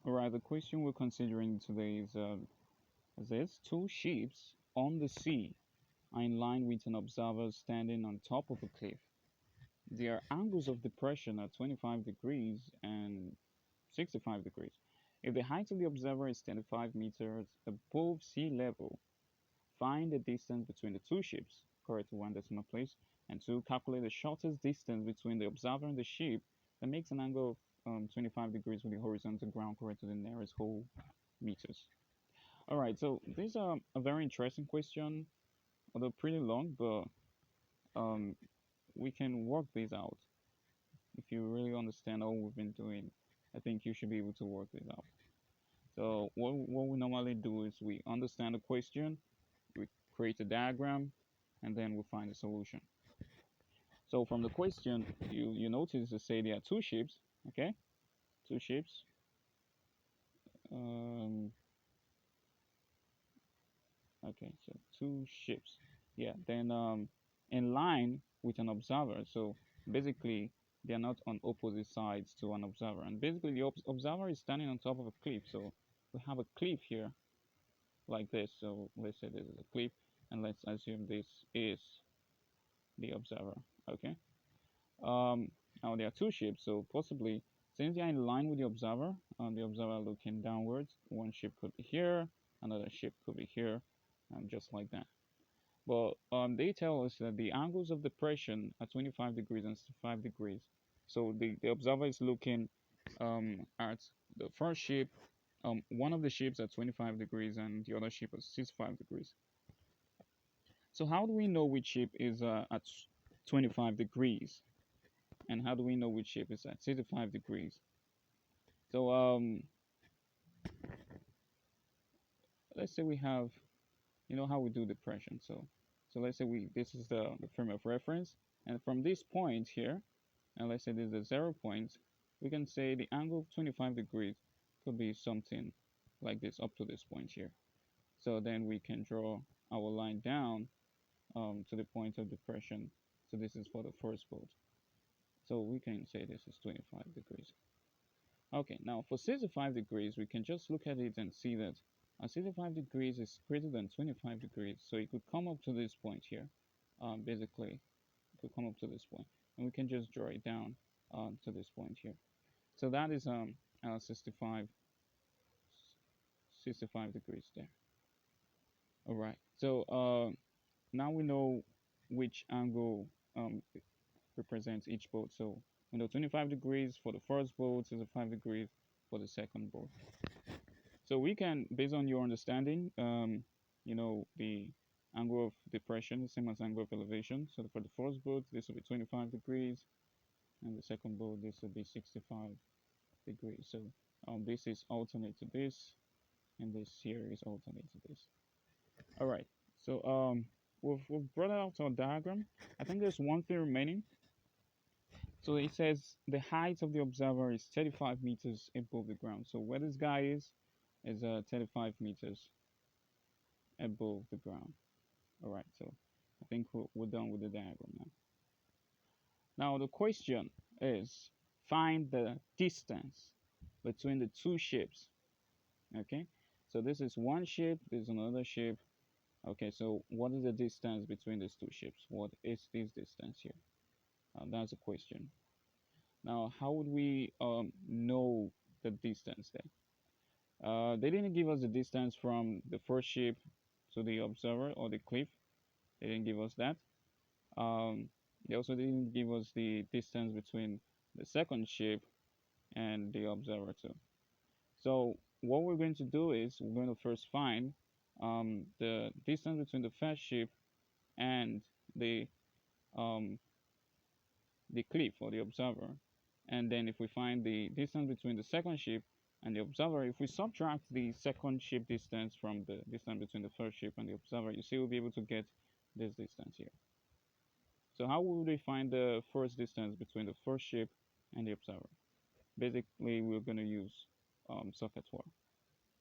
All right, the question we're considering today is this: two ships on the sea are in line with an observer standing on top of a cliff. Their angles of depression are 25 degrees and 65 degrees. If the height of the observer is 25 meters above sea level, find the distance between the two ships, correct to one decimal place, and two, calculate the shortest distance between the observer and the ship that makes an angle of 25 degrees with the horizontal ground correct to the nearest whole meters. All right, so this is a very interesting question, although pretty long, but um, we can work this out. If you really understand all we've been doing, I think you should be able to work this out. So what we normally do is we understand the question, we create a diagram, and then we find a solution. So from the question, you notice to say there are two ships, okay? Two ships. Um, okay, so two ships. Yeah, then in line with an observer. So basically, they are not on opposite sides to an observer. And basically, the observer is standing on top of a cliff. So we have a cliff here like this. So let's say this is a cliff, and let's assume this is the observer. Okay. Um, Now there are two ships, so possibly since they are in line with the observer looking downwards, one ship could be here, another ship could be here, and just like that. But they tell us that the angles of depression are 25 degrees and 5 degrees. So the observer is looking at the first ship. One of the ships at 25 degrees and the other ship at 65 degrees. So how do we know which ship is at 25 degrees? And how do we know which ship is at 65 degrees? So let's say we have, you know how we do depression. So let's say this is the frame of reference, and from this point here, and let's say this is the 0 point, we can say the angle of 25 degrees could be something like this up to this point here. So then we can draw our line down to the point of depression. So this is for the first bolt. So we can say this is 25 degrees. Okay, now for 65 degrees, we can just look at it and see that 65 degrees is greater than 25 degrees. So it could come up to this point here. Basically, it could come up to this point. And we can just draw it down to this point here. So that is 65, 65 degrees there. All right. So now we know which angle represents each bolt. So we know 25 degrees for the first bolt, 65 degrees for the second bolt. So we can, based on your understanding, the angle of depression is same as angle of elevation. So for the first bolt, this will be 25 degrees, and the second bolt, this will be 65 degrees. So this is alternate to this, and this here is alternate to this. All right. So we've brought out our diagram. I think there's one thing remaining. So it says the height of the observer is 35 meters above the ground. So where this guy is 35 meters above the ground. All right, so I think we're done with the diagram now. Now the question is find the distance between the two ships. Okay, so this is one ship, this is another ship. Okay, so what is the distance between these two ships? What is this distance here? That's a question. Now, how would we know the distance there? They didn't give us the distance from the first ship to the observer or the cliff. They didn't give us that. Um, they also didn't give us the distance between the second ship and the observer too. So what we're going to do is we're going to first find the distance between the first ship and the um, the cliff or the observer. And then if we find the distance between the second ship and the observer, if we subtract the second ship distance from the distance between the first ship and the observer, you see we'll be able to get this distance here. So how would we find the first distance between the first ship and the observer? Basically, we're going to use SOHCAHTOA.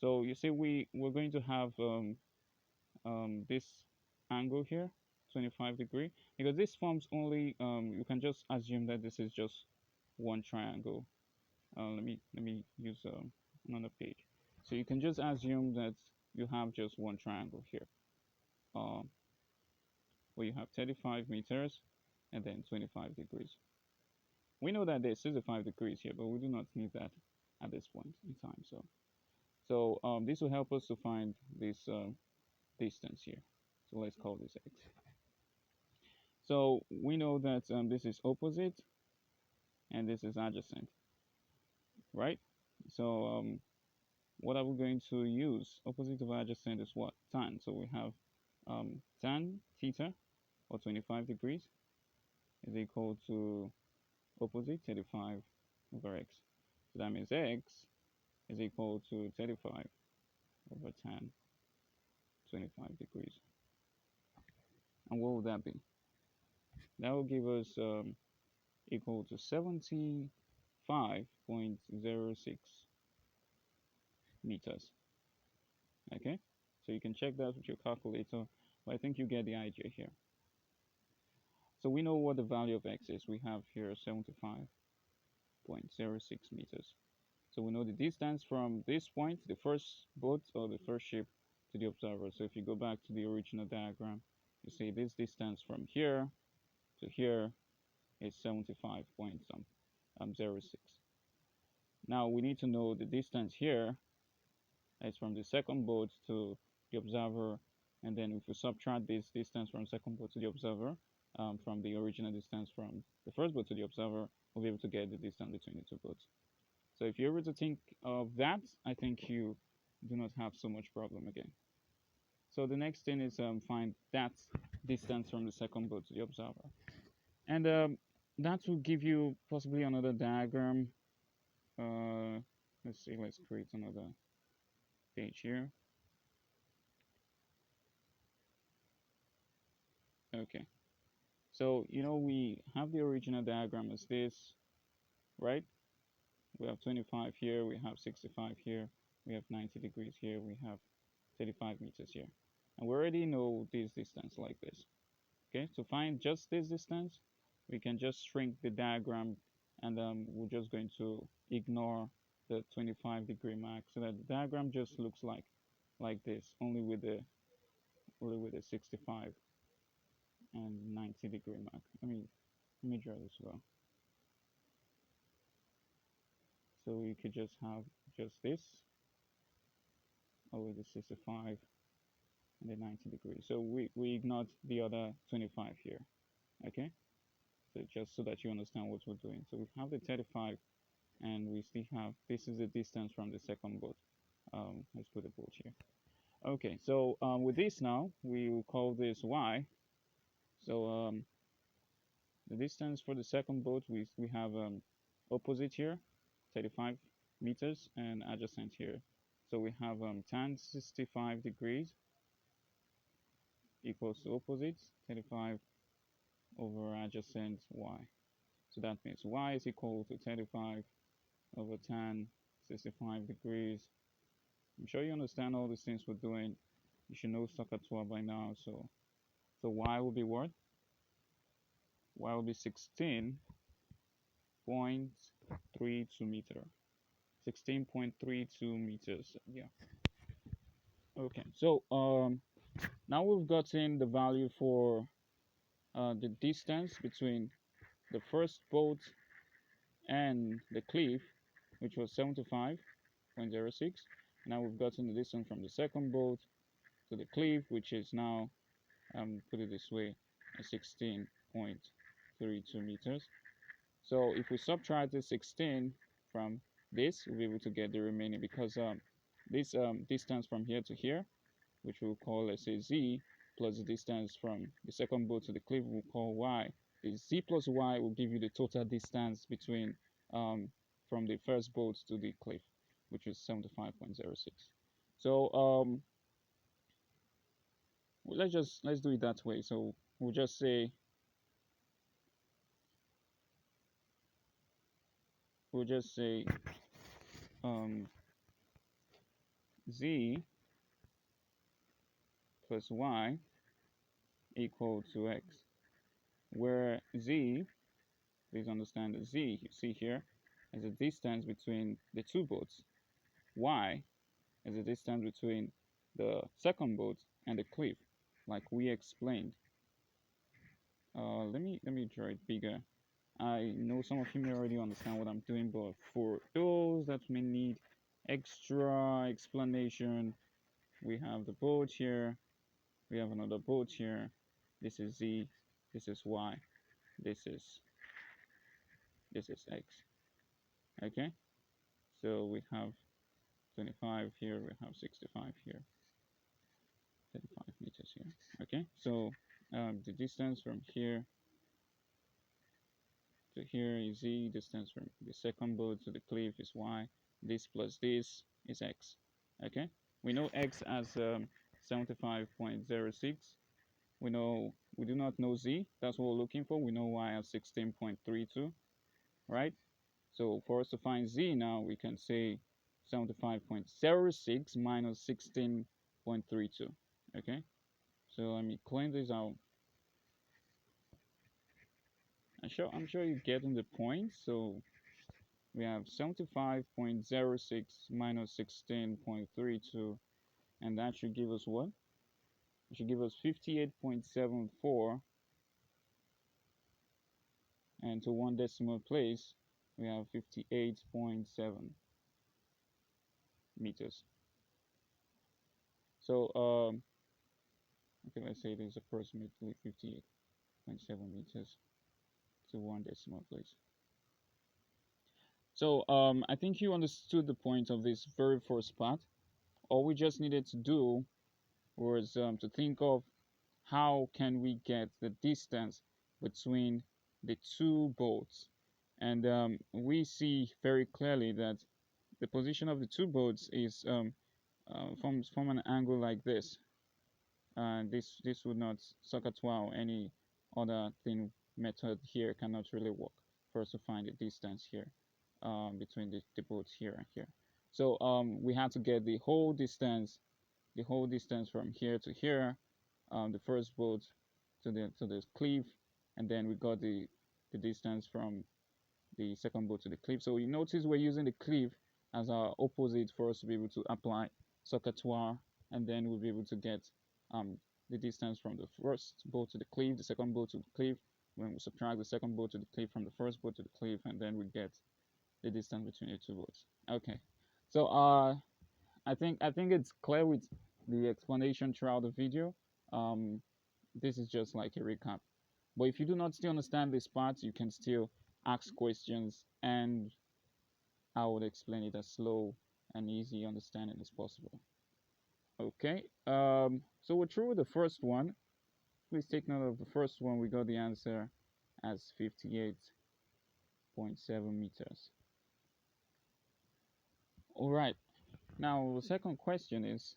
So you see we're going to have this angle here, 25 degree, because this forms only, you can just assume that this is just one triangle. Let me use another page. So you can just assume that you have just one triangle here, uh, where you have 35 meters and then 25 degrees. We know that there's 65 degrees here, but we do not need that at this point in time. So this will help us to find this distance here. So let's call this x. So we know that this is opposite and this is adjacent, right? So what are we going to use? Opposite of adjacent is what? Tan. So we have tan theta, or 25 degrees, is equal to opposite 35 over x. So that means x is equal to 35 over tan 25 degrees. And what will that be? That will give us equal to 75.06 meters. Okay, so you can check that with your calculator, but I think you get the idea here. So we know what the value of x is. We have here 75.06 meters. So we know the distance from this point, the first boat or the first ship, to the observer. So if you go back to the original diagram, you see this distance from here to here is 75.06. Now we need to know the distance here is from the second boat to the observer, and then if we subtract this distance from second boat to the observer from the original distance from the first boat to the observer, we'll be able to get the distance between the two boats. So if you're able to think of that, I think you do not have so much problem again. So the next thing is find that distance from the second boat to the observer. And that will give you possibly another diagram. Let's see, let's create another page here. Okay, so we have the original diagram as this, right? We have 25 here, we have 65 here, we have 90 degrees here, we have 35 meters here. And we already know this distance like this. Okay, to find just this distance, we can just shrink the diagram, and we're just going to ignore the 25-degree mark, so that the diagram just looks like this, only with the 65 and 90-degree mark. Let me draw this well. So we could just have just this, with the 65 and the 90 degrees. So we ignored the other 25 here. Okay, so just so that you understand what we're doing. So we have the 35, and we still have, this is the distance from the second boat. Let's put a boat here. Okay, so with this now, we will call this y. So the distance for the second boat, we have opposite here, 35 meters, and adjacent here. So we have tan 65 degrees equals to opposite 35 over adjacent y. So that means y is equal to 35 over tan 65 degrees. I'm sure you understand all these things we're doing. You should know SOHCAHTOA by now. So y will be what? Y will be 16.32 meter. 16.32 meters. Yeah. Okay. So now we've gotten the value for the distance between the first boat and the cliff, which was 75.06. Now we've gotten the distance from the second boat to the cliff, which is now, put it this way, 16.32 meters. So if we subtract the 16 from this, we'll be able to get the remaining, because this distance from here to here, which we'll call, let's say, z, plus the distance from the second boat to the cliff, we'll call y. The z plus y will give you the total distance between from the first boat to the cliff, which is 75.06. So let's do it that way. So we'll just say z plus y equal to x, where z, please understand that z, you see here, is the distance between the two boats. y is the distance between the second boat and the cliff, like we explained. Let me draw it bigger. I know some of you may already understand what I'm doing, but for those that may need extra explanation, we have the boat here, we have another boat here. This is z, this is y, this is x. Okay, so we have 25 here, we have 65 here, 35 meters here. Okay, so the distance from here to here is z, distance from the second boat to the cliff is y, this plus this is x. Okay, we know x as 75.06. We do not know z, that's what we're looking for. We know y as 16.32, right? So for us to find z now, we can say 75.06 minus 16.32. Okay, so let me clean this out. I'm sure you're getting the point. So we have 75.06 minus 16.32, and that should give us what? It should give us 58.74, and to one decimal place, we have 58.7 meters. So, okay, let's say it is approximately 58.7 meters to one decimal place. So, I think you understood the point of this very first part. All we just needed to do was to think of how can we get the distance between the two boats. And we see very clearly that the position of the two boats is from an angle like this. This would not SOHCAHTOA, any other thing method here cannot really work for us to find the distance here between the boats here and here. So we had to get the whole distance from here to here, the first boat to the cliff, and then we got the distance from the second boat to the cliff. So you notice we're using the cliff as our opposite for us to be able to apply SOHCAHTOA, and then we'll be able to get the distance from the first boat to the cliff, the second boat to the cliff. When we subtract the second boat to the cliff from the first boat to the cliff, and then we get the distance between the two boats. Okay, so I think it's clear with the explanation throughout the video. Um, this is just like a recap. But if you do not still understand this part, you can still ask questions, and I would explain it as slow and easy understanding as possible. Okay, so we're through with the first one. Please take note of the first one. We got the answer as 58.7 meters. All right, now the second question is,